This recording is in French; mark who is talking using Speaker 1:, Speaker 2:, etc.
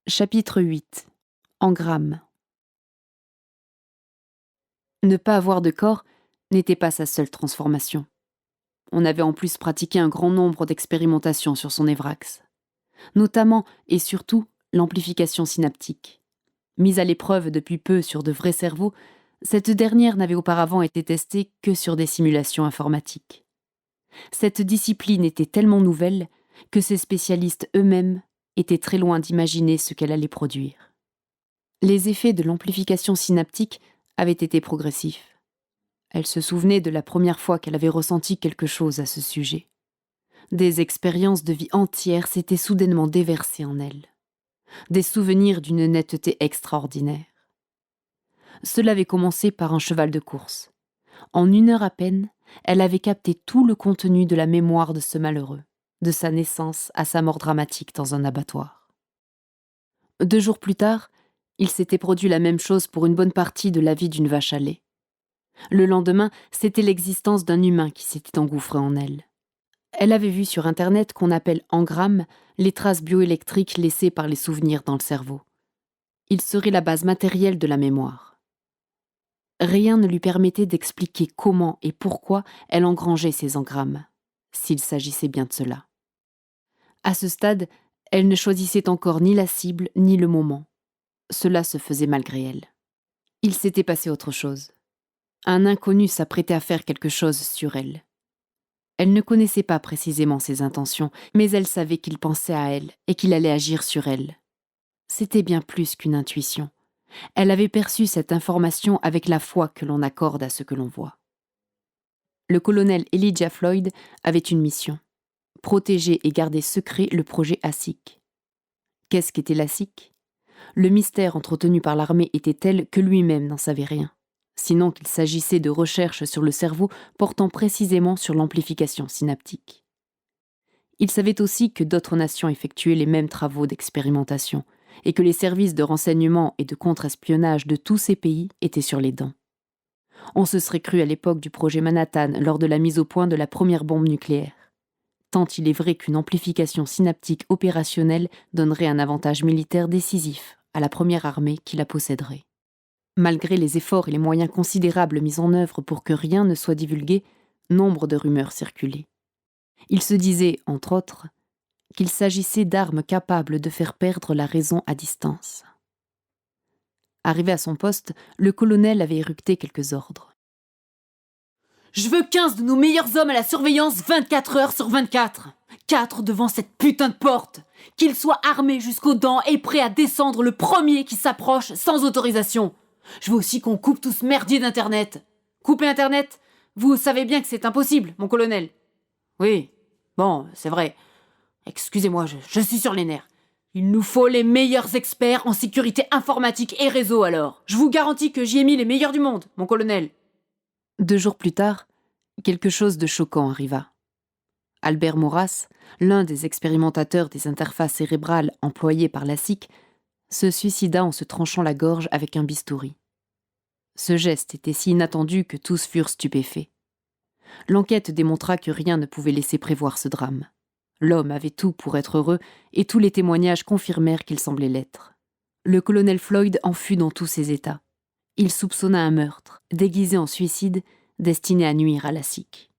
Speaker 1: Chapitre 8. Engramme. Ne pas avoir de corps n'était pas sa seule transformation. On avait en plus pratiqué un grand nombre d'expérimentations sur son évrax. Notamment et surtout l'amplification synaptique. Mise à l'épreuve depuis peu sur de vrais cerveaux, cette dernière n'avait auparavant été testée que sur des simulations informatiques. Cette discipline était tellement nouvelle que ses spécialistes eux-mêmes étaient très loin d'imaginer ce qu'elle allait produire. Les effets de l'amplification synaptique avaient été progressifs. Elle se souvenait de la première fois qu'elle avait ressenti quelque chose à ce sujet. Des expériences de vie entières s'étaient soudainement déversées en elle. Des souvenirs d'une netteté extraordinaire. Cela avait commencé par un cheval de course. En 1 heure à peine, elle avait capté tout le contenu de la mémoire de ce malheureux, de sa naissance à sa mort dramatique dans un abattoir. 2 jours plus tard, il s'était produit la même chose pour une bonne partie de la vie d'une vache à lait. Le lendemain, c'était l'existence d'un humain qui s'était engouffré en elle. Elle avait vu sur Internet qu'on appelle engramme les traces bioélectriques laissées par les souvenirs dans le cerveau. Ils seraient la base matérielle de la mémoire. Rien ne lui permettait d'expliquer comment et pourquoi elle engrangeait ces engrammes, s'il s'agissait bien de cela. À ce stade, elle ne choisissait encore ni la cible ni le moment. Cela se faisait malgré elle. Il s'était passé autre chose. Un inconnu s'apprêtait à faire quelque chose sur elle. Elle ne connaissait pas précisément ses intentions, mais elle savait qu'il pensait à elle et qu'il allait agir sur elle. C'était bien plus qu'une intuition. Elle avait perçu cette information avec la foi que l'on accorde à ce que l'on voit. Le colonel Elijah Floyd avait une mission: protéger et garder secret le projet ASIC. Qu'est-ce qu'était l'ASIC ? Le mystère entretenu par l'armée était tel que lui-même n'en savait rien, sinon qu'il s'agissait de recherches sur le cerveau portant précisément sur l'amplification synaptique. Il savait aussi que d'autres nations effectuaient les mêmes travaux d'expérimentation, et que les services de renseignement et de contre-espionnage de tous ces pays étaient sur les dents. On se serait cru à l'époque du projet Manhattan lors de la mise au point de la première bombe nucléaire. Tant il est vrai qu'une amplification synaptique opérationnelle donnerait un avantage militaire décisif à la première armée qui la posséderait. Malgré les efforts et les moyens considérables mis en œuvre pour que rien ne soit divulgué, nombre de rumeurs circulaient. Il se disait, entre autres, qu'il s'agissait d'armes capables de faire perdre la raison à distance. Arrivé à son poste, le colonel avait éructé quelques ordres. « Je veux 15 de nos meilleurs hommes à la surveillance 24 heures sur 24. 4 devant cette putain de porte. Qu'ils soient armés jusqu'aux dents et prêts à descendre le premier qui s'approche sans autorisation. Je veux aussi qu'on coupe tout ce merdier d'Internet. Couper Internet ? Vous savez bien que c'est impossible, mon colonel. » « Oui, bon, c'est vrai. Excusez-moi, je suis sur les nerfs. Il nous faut les meilleurs experts en sécurité informatique et réseau alors. Je vous garantis que j'y ai mis les meilleurs du monde, mon colonel. » 2 jours plus tard, quelque chose de choquant arriva. Albert Maurras, l'un des expérimentateurs des interfaces cérébrales employées par la SIC, se suicida en se tranchant la gorge avec un bistouri. Ce geste était si inattendu que tous furent stupéfaits. L'enquête démontra que rien ne pouvait laisser prévoir ce drame. L'homme avait tout pour être heureux et tous les témoignages confirmèrent qu'il semblait l'être. Le colonel Floyd en fut dans tous ses états. Il soupçonna un meurtre, déguisé en suicide, destiné à nuire à la SIC.